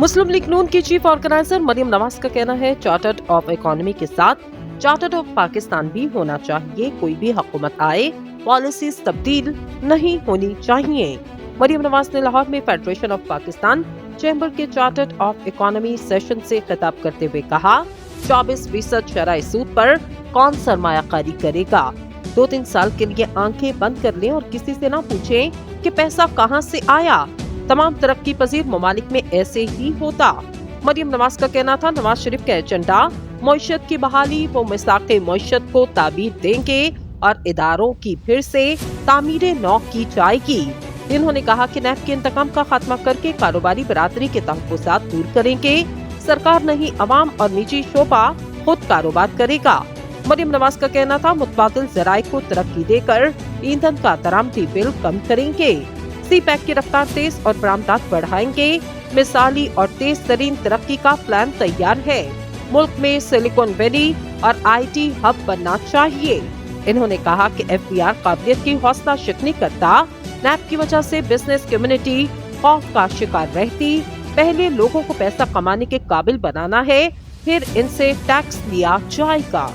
मुस्लिम league नून की chief organiser Maryam Nawaz का कहना है चार्टर्ड ऑफ इकोनॉमी के साथ चार्टर्ड ऑफ पाकिस्तान भी होना चाहिए। कोई भी हुकूमत आए पॉलिसीज तब्दील नहीं होनी चाहिए। मरियम नवाज ने लाहौर में फेडरेशन ऑफ पाकिस्तान चैम्बर के चार्टर्ड ऑफ इकोनॉमी सेशन से खिताब करते हुए कहा 24% शरह सूद पर कौन सरमायाकारी करेगा। 2-3 साल के लिए आंखें बंद कर लें और किसी से ना पूछें कि पैसा कहां से आया। तमाम तरक्की पजीर ममालिक में ऐसे ही होता। मरियम नवाज का कहना था नवाज शरीफ का एजेंडा मईशत की बहाली वो मिसाक़े मईशत को ताबीर देंगे और इदारों की फिर से तामीर नौ की जाएगी। इन्होंने कहा कि नैब के इंतकाम का खात्मा करके कारोबारी बरादरी के तहफ़्फ़ुज़ात दूर करेंगे। सरकार नहीं अवाम और निजी शोबा खुद कारोबार करेगा। मरियम नवाज का कहना था मुतबादिल ज़राए को तरक्की देकर ईंधन का दरामदी बिल कम करेंगे। सी पैक की रफ्तार तेज और बरामदात बढ़ाएंगे। मिसाली और तेज तरीन तरक्की का प्लान तैयार है। मुल्क में सिलिकॉन वैली और IT हब बनना चाहिए। इन्होंने कहा कि FBR काबिलियत की हौसला शिकनी करता। नैब की वजह से बिजनेस कम्युनिटी खौफ का शिकार रहती। पहले लोगों को पैसा कमाने के काबिल बनाना है, फिर इनसे टैक्स लिया जाएगा।